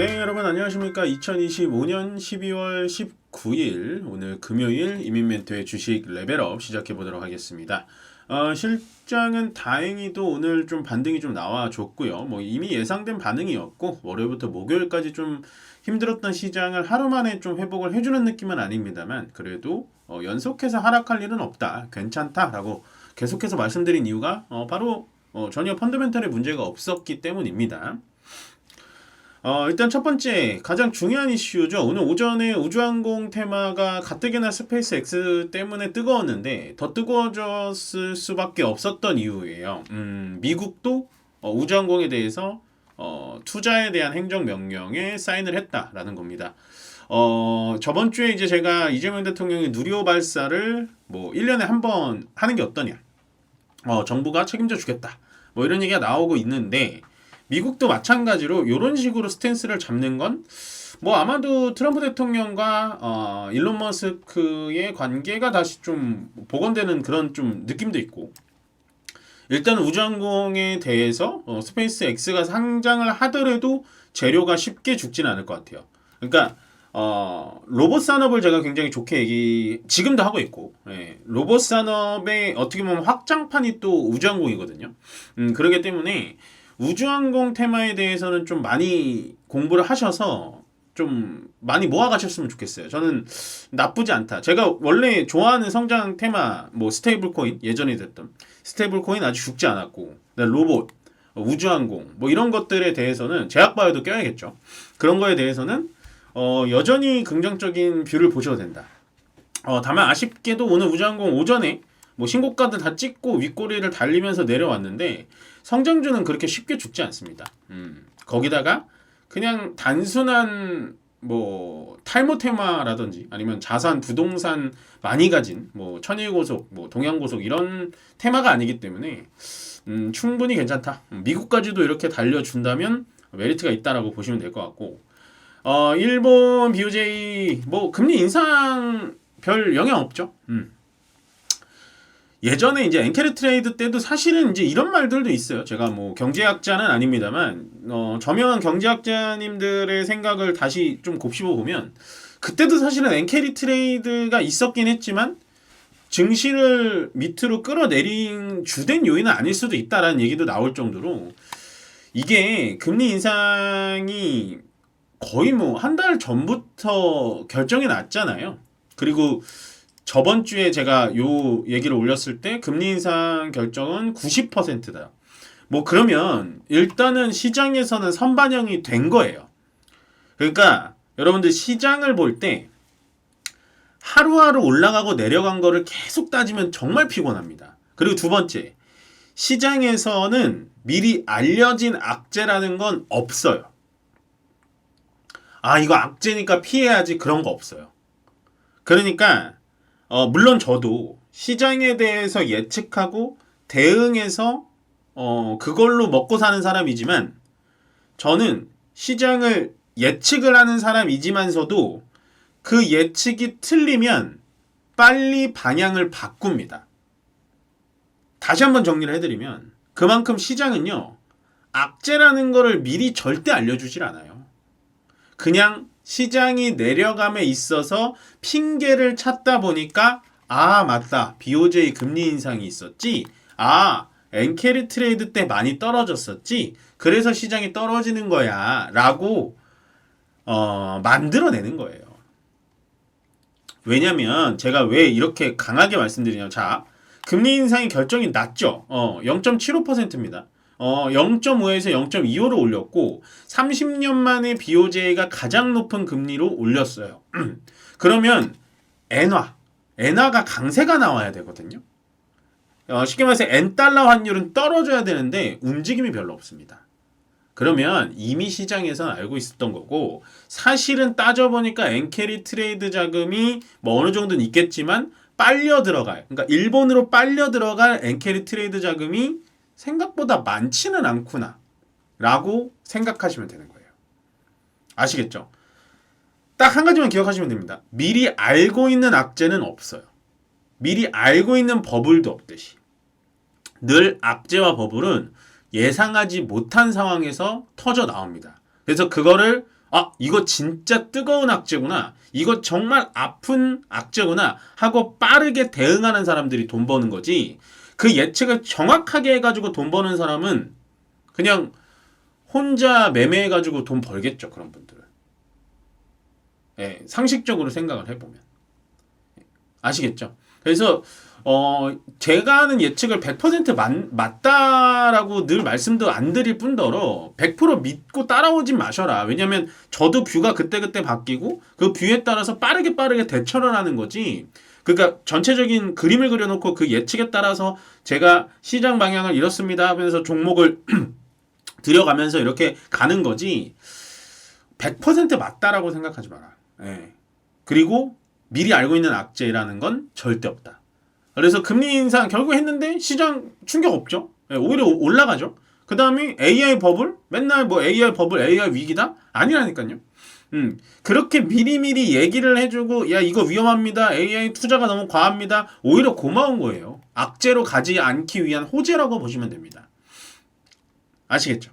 네, 여러분 안녕하십니까. 2025년 12월 19일 오늘 금요일 이민멘토의 주식 레벨업 시작해 보도록 하겠습니다. 실장은 다행히도 오늘 좀 반등이 좀 나와줬고요. 뭐 이미 예상된 반응이었고 월요일부터 목요일까지 좀 힘들었던 시장을 하루 만에 좀 회복을 해주는 느낌은 아닙니다만 그래도 연속해서 하락할 일은 없다. 괜찮다라고 계속해서 말씀드린 이유가 바로 전혀 펀더멘털의 문제가 없었기 때문입니다. 일단 첫 번째 가장 중요한 이슈죠. 오늘 오전에 우주항공 테마가 가뜩이나 스페이스X 때문에 뜨거웠는데 더 뜨거워졌을 수밖에 없었던 이유예요. 미국도 우주항공에 대해서 투자에 대한 행정명령에 사인을 했다라는 겁니다. 저번 주에 이제 제가 이재명 대통령이 누리호 발사를 뭐 1년에 한 번 하는 게 어떠냐. 정부가 책임져 주겠다. 뭐 이런 얘기가 나오고 있는데 미국도 마찬가지로 이런 식으로 스탠스를 잡는 건 뭐 아마도 트럼프 대통령과 일론 머스크의 관계가 다시 좀 복원되는 그런 좀 느낌도 있고 일단 우주항공에 대해서 스페이스X가 상장을 하더라도 재료가 쉽게 죽지는 않을 것 같아요. 그러니까 로봇 산업을 제가 굉장히 좋게 지금도 하고 있고 로봇 산업의 어떻게 보면 확장판이 또 우주항공이거든요. 그렇기 때문에 우주항공 테마에 대해서는 좀 많이 공부를 하셔서 좀 많이 모아가셨으면 좋겠어요. 저는 나쁘지 않다. 제가 원래 좋아하는 성장 테마 뭐 스테이블 코인 예전에 됐던 스테이블 코인 아직 죽지 않았고 로봇 우주항공 뭐 이런 것들에 대해서는 제약바이오도 껴야겠죠. 그런 거에 대해서는 여전히 긍정적인 뷰를 보셔도 된다. 다만 아쉽게도 오늘 우주항공 오전에 뭐 신고가들 다 찍고 윗꼬리를 달리면서 내려왔는데 성장주는 그렇게 쉽게 죽지 않습니다. 거기다가 그냥 단순한 뭐 탈모 테마라든지 아니면 자산 부동산 많이 가진 뭐 천일고속 뭐 동양고속 이런 테마가 아니기 때문에 충분히 괜찮다. 미국까지도 이렇게 달려준다면 메리트가 있다라고 보시면 될 것 같고 일본 BOJ 뭐 금리 인상 별 영향 없죠. 예전에 이제 엔캐리 트레이드 때도 사실은 이제 이런 말들도 있어요. 제가 뭐 경제학자는 아닙니다만 저명한 경제학자님들의 생각을 다시 좀 곱씹어 보면 그때도 사실은 엔캐리 트레이드가 있었긴 했지만 증시를 밑으로 끌어내린 주된 요인은 아닐 수도 있다라는 얘기도 나올 정도로 이게 금리 인상이 거의 뭐 한 달 전부터 결정이 났잖아요. 그리고 저번 주에 제가 요 얘기를 올렸을 때 금리 인상 결정은 90%다. 뭐 그러면 일단은 시장에서는 선반영이 된 거예요. 그러니까 여러분들 시장을 볼 때 하루하루 올라가고 내려간 거를 계속 따지면 정말 피곤합니다. 그리고 두 번째, 시장에서는 미리 알려진 악재라는 건 없어요. 이거 악재니까 피해야지 그런 거 없어요. 그러니까 물론 저도 시장에 대해서 예측하고 대응해서 그걸로 먹고 사는 사람이지만 저는 시장을 예측을 하는 사람이지만서도 그 예측이 틀리면 빨리 방향을 바꿉니다. 다시 한번 정리를 해드리면 그만큼 시장은요 악재라는 거를 미리 절대 알려주질 않아요. 그냥 시장이 내려감에 있어서 핑계를 찾다 보니까 맞다. BOJ 금리 인상이 있었지. 엔캐리 트레이드 때 많이 떨어졌었지. 그래서 시장이 떨어지는 거야. 라고 만들어내는 거예요. 왜냐면 제가 왜 이렇게 강하게 말씀드리냐면 자, 금리 인상이 결정이 났죠. 0.75%입니다. 0.5에서 0.25로 올렸고 30년 만에 BOJ가 가장 높은 금리로 올렸어요. 그러면 엔화가 강세가 나와야 되거든요. 쉽게 말해서 엔달러 환율은 떨어져야 되는데 움직임이 별로 없습니다. 그러면 이미 시장에서는 알고 있었던 거고 사실은 따져보니까 엔캐리 트레이드 자금이 뭐 어느 정도는 있겠지만 빨려 들어갈 그러니까 일본으로 빨려 들어갈 엔캐리 트레이드 자금이 생각보다 많지는 않구나 라고 생각하시면 되는 거예요. 아시겠죠? 딱 한 가지만 기억하시면 됩니다. 미리 알고 있는 악재는 없어요. 미리 알고 있는 버블도 없듯이 늘 악재와 버블은 예상하지 못한 상황에서 터져 나옵니다. 그래서 그거를 아, 이거 진짜 뜨거운 악재구나. 이거 정말 아픈 악재구나 하고 빠르게 대응하는 사람들이 돈 버는 거지. 그 예측을 정확하게 해가지고 돈 버는 사람은 그냥 혼자 매매해가지고 돈 벌겠죠. 그런 분들은. 예, 상식적으로 생각을 해보면. 아시겠죠? 그래서 제가 하는 예측을 100% 맞다라고 늘 말씀도 안 드릴 뿐더러 100% 믿고 따라오지 마셔라. 왜냐면 저도 뷰가 그때그때 바뀌고 그 뷰에 따라서 빠르게 대처를 하는 거지. 그러니까 전체적인 그림을 그려놓고 그 예측에 따라서 제가 시장 방향을 이렇습니다 하면서 종목을 들여가면서 이렇게 가는 거지 100% 맞다라고 생각하지 마라. 예. 그리고 미리 알고 있는 악재라는 건 절대 없다. 그래서 금리 인상 결국 했는데 시장 충격 없죠. 예, 오히려 올라가죠. 그 다음에 AI 버블? 맨날 뭐 AI 버블, AI 위기다? 아니라니까요. 그렇게 미리미리 얘기를 해주고 야 이거 위험합니다. AI 투자가 너무 과합니다. 오히려 고마운 거예요. 악재로 가지 않기 위한 호재라고 보시면 됩니다. 아시겠죠?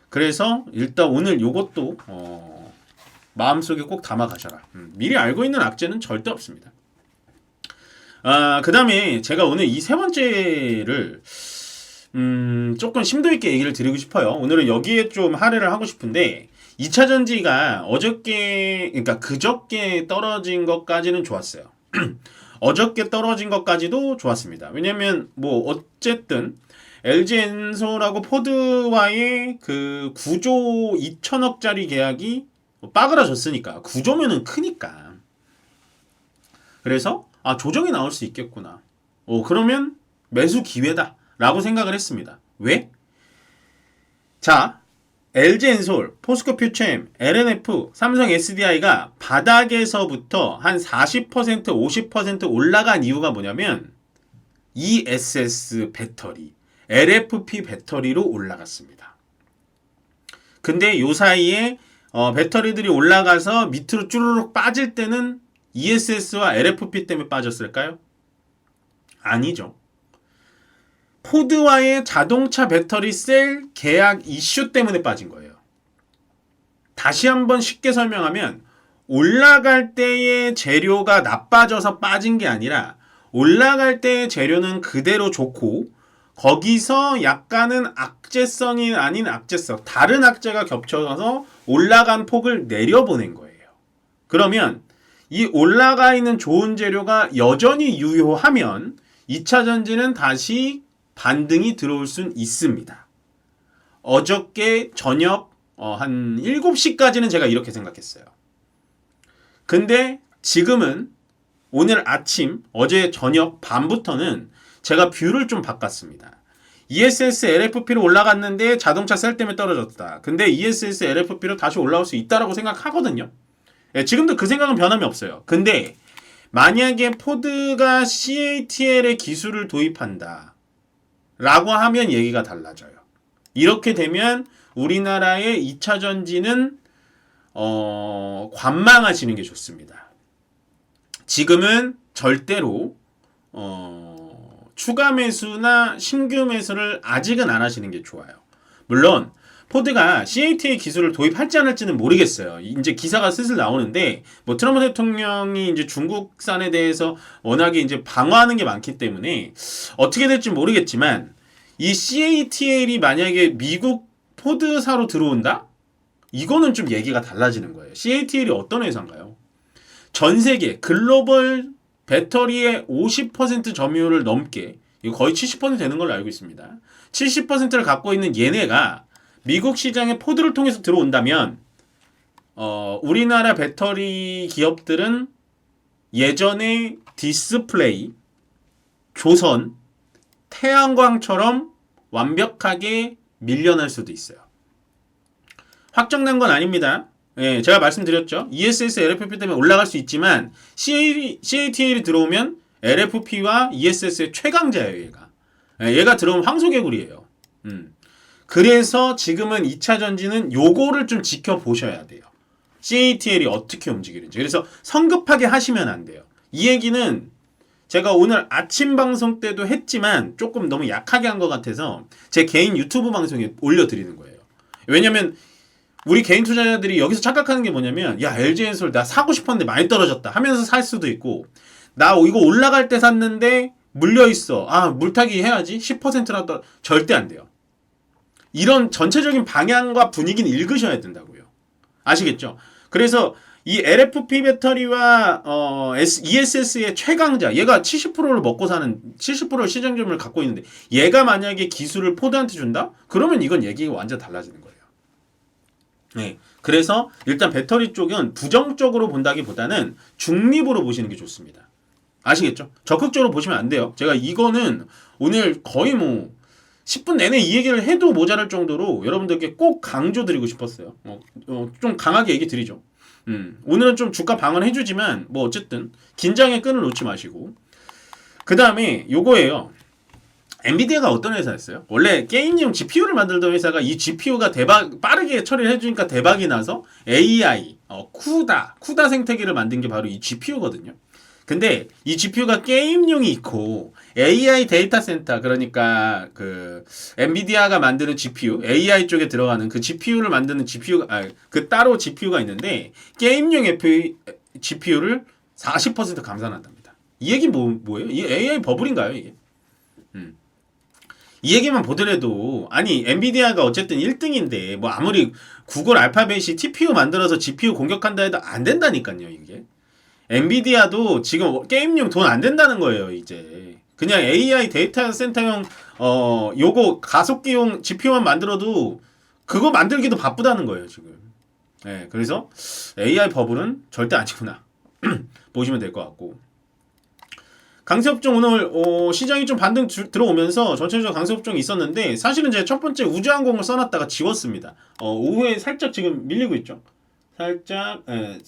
그래서 일단 오늘 요것도 마음속에 꼭 담아가셔라. 미리 알고 있는 악재는 절대 없습니다. 그 다음에 제가 오늘 이 세 번째를 조금 심도 있게 얘기를 드리고 싶어요. 오늘은 여기에 좀 할애를 하고 싶은데 2차 전지가 그러니까 그저께 떨어진 것까지는 좋았어요. 어저께 떨어진 것까지도 좋았습니다. 왜냐면 뭐 어쨌든 LG엔솔하고 포드와의 그 9조 2천억짜리 계약이 빠그라졌으니까 9조면은 크니까. 그래서 조정이 나올 수 있겠구나. 그러면 매수 기회다 라고 생각을 했습니다. 왜? 자, LG엔솔, 포스코 퓨처엠, LNF, 삼성 SDI가 바닥에서부터 한 40%, 50% 올라간 이유가 뭐냐면 ESS 배터리, LFP 배터리로 올라갔습니다. 근데 요 사이에 배터리들이 올라가서 밑으로 쭈르륵 빠질 때는 ESS와 LFP 때문에 빠졌을까요? 아니죠. 포드와의 자동차 배터리 셀 계약 이슈 때문에 빠진 거예요. 다시 한번 쉽게 설명하면 올라갈 때의 재료가 나빠져서 빠진 게 아니라 올라갈 때의 재료는 그대로 좋고 거기서 약간은 악재성이 아닌 악재성, 다른 악재가 겹쳐서 올라간 폭을 내려보낸 거예요. 그러면 이 올라가 있는 좋은 재료가 여전히 유효하면 2차 전지는 다시 반등이 들어올 순 있습니다. 어저께 저녁 한 7시까지는 제가 이렇게 생각했어요. 근데 지금은 오늘 아침, 어제 저녁 밤부터는 제가 뷰를 좀 바꿨습니다. ESS LFP로 올라갔는데 자동차 셀 때문에 떨어졌다. 근데 ESS LFP로 다시 올라올 수 있다라고 생각하거든요. 예, 지금도 그 생각은 변함이 없어요. 근데 만약에 포드가 CATL의 기술을 도입한다 라고 하면 얘기가 달라져요. 이렇게 되면 우리나라의 2차 전지는 관망하시는 게 좋습니다. 지금은 절대로 추가 매수나 신규 매수를 아직은 안 하시는 게 좋아요. 물론 포드가 CATL 기술을 도입할지 안 할지는 모르겠어요. 이제 기사가 슬슬 나오는데 뭐 트럼프 대통령이 이제 중국산에 대해서 워낙에 이제 방어하는 게 많기 때문에 어떻게 될지 모르겠지만 이 CATL이 만약에 미국 포드사로 들어온다? 이거는 좀 얘기가 달라지는 거예요. CATL이 어떤 회사인가요? 전 세계 글로벌 배터리의 50% 점유율을 넘게, 이거 거의 70% 되는 걸로 알고 있습니다. 70%를 갖고 있는 얘네가 미국 시장에 포드를 통해서 들어온다면 우리나라 배터리 기업들은 예전에 디스플레이, 조선, 태양광처럼 완벽하게 밀려날 수도 있어요. 확정된 건 아닙니다. 예, 제가 말씀드렸죠. ESS, LFP 때문에 올라갈 수 있지만 CATL이 들어오면 LFP와 ESS의 최강자예요. 얘가 들어오면 황소개구리예요. 그래서 지금은 2차 전지는 요거를 좀 지켜보셔야 돼요. CATL이 어떻게 움직이는지. 그래서 성급하게 하시면 안 돼요. 이 얘기는 제가 오늘 아침 방송 때도 했지만 조금 너무 약하게 한 것 같아서 제 개인 유튜브 방송에 올려드리는 거예요. 왜냐면 우리 개인 투자자들이 여기서 착각하는 게 뭐냐면, 야, LG엔솔 나 사고 싶었는데 많이 떨어졌다 하면서 살 수도 있고, 나 이거 올라갈 때 샀는데 물려 있어. 아, 물타기 해야지. 10%라도 절대 안 돼요. 이런 전체적인 방향과 분위기는 읽으셔야 된다고요. 아시겠죠? 그래서 이 LFP 배터리와 ESS의 최강자, 얘가 70%를 먹고 사는 70% 시장점을 갖고 있는데, 얘가 만약에 기술을 포드한테 준다? 그러면 이건 얘기가 완전 달라지는 거예요. 네. 그래서 일단 배터리 쪽은 부정적으로 본다기보다는 중립으로 보시는 게 좋습니다. 아시겠죠? 적극적으로 보시면 안 돼요. 제가 이거는 오늘 거의 뭐 10분 내내 이 얘기를 해도 모자랄 정도로 여러분들께 꼭 강조드리고 싶었어요. 좀 강하게 얘기 드리죠. 오늘은 좀 주가 방어해주지만 뭐 어쨌든 긴장의 끈을 놓지 마시고, 그 다음에 요거예요. 엔비디아가 어떤 회사였어요? 원래 게임용 GPU를 만들던 회사가 이 GPU가 빠르게 처리를 해주니까 대박이 나서 AI, 쿠다 생태계를 만든 게 바로 이 GPU거든요. 근데 이 GPU가 게임용이 있고 AI 데이터 센터, 그러니까 그 엔비디아가 만드는 GPU, AI 쪽에 들어가는 그 GPU를 만드는 그 따로 GPU가 있는데 게임용 GPU를 40% 감산한답니다. 이 얘기 뭐예요? 이 AI 버블인가요, 이게? 이 얘기만 보더라도, 아니 엔비디아가 어쨌든 1등인데 뭐 아무리 구글 알파벳이 TPU 만들어서 GPU 공격한다 해도 안 된다니까요. 이게 엔비디아도 지금 게임용 돈 안 된다는 거예요. 이제 그냥 AI 데이터 센터용 요거 가속기용 GPU만 만들어도 그거 만들기도 바쁘다는 거예요 지금. 네, 그래서 AI 버블은 절대 아니구나 보시면 될 것 같고, 강세업종 오늘 시장이 좀 반등 들어오면서 전체적으로 강세업종이 있었는데, 사실은 제가 첫 번째 우주항공을 써놨다가 지웠습니다. 오후에 살짝 지금 밀리고 있죠. 살짝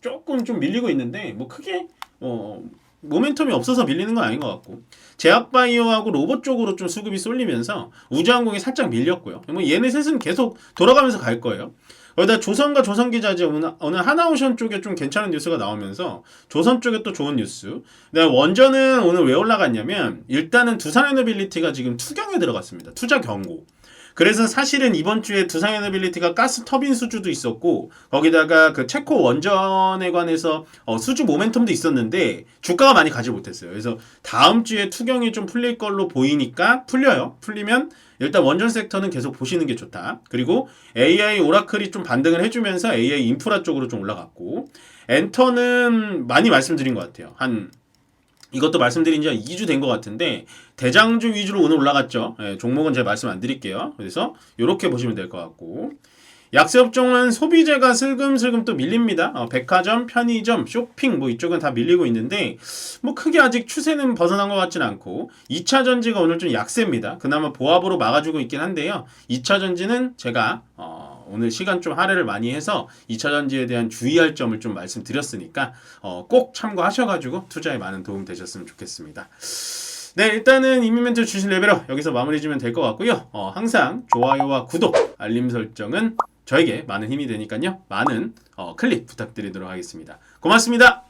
조금 좀 밀리고 있는데 뭐 크게 모멘텀이 없어서 밀리는 건 아닌 것 같고, 제약바이오하고 로봇 쪽으로 좀 수급이 쏠리면서 우주항공이 살짝 밀렸고요. 뭐 얘네 셋은 계속 돌아가면서 갈 거예요. 거기다 조선과 조선기자재 오늘 하나오션 쪽에 좀 괜찮은 뉴스가 나오면서 조선 쪽에 또 좋은 뉴스. 근데 원전은 오늘 왜 올라갔냐면, 일단은 두산에너빌리티가 지금 투경에 들어갔습니다. 투자 경고. 그래서 사실은 이번 주에 두산에너빌리티가 가스 터빈 수주도 있었고, 거기다가 그 체코 원전에 관해서 수주 모멘텀도 있었는데 주가가 많이 가지 못했어요. 그래서 다음 주에 투경이 좀 풀릴 걸로 보이니까 풀려요. 풀리면 일단 원전 섹터는 계속 보시는 게 좋다. 그리고 AI 오라클이 좀 반등을 해주면서 AI 인프라 쪽으로 좀 올라갔고, 엔터는 많이 말씀드린 것 같아요. 이것도 말씀드린 지 한 2주 된 것 같은데 대장주 위주로 오늘 올라갔죠. 종목은 제가 말씀 안 드릴게요. 그래서 이렇게 보시면 될 것 같고, 약세업종은 소비재가 슬금슬금 또 밀립니다. 백화점, 편의점, 쇼핑 뭐 이쪽은 다 밀리고 있는데 뭐 크게 아직 추세는 벗어난 것 같지는 않고, 2차전지가 오늘 좀 약세입니다. 그나마 보합으로 막아주고 있긴 한데요. 2차전지는 제가 오늘 시간 좀 할애를 많이 해서 2차전지에 대한 주의할 점을 좀 말씀드렸으니까 꼭 참고하셔가지고 투자에 많은 도움 되셨으면 좋겠습니다. 네, 일단은 이민멘트 주식 레벨업 여기서 마무리 주면 될 것 같고요. 항상 좋아요와 구독, 알림 설정은 저에게 많은 힘이 되니까요. 많은 클릭 부탁드리도록 하겠습니다. 고맙습니다.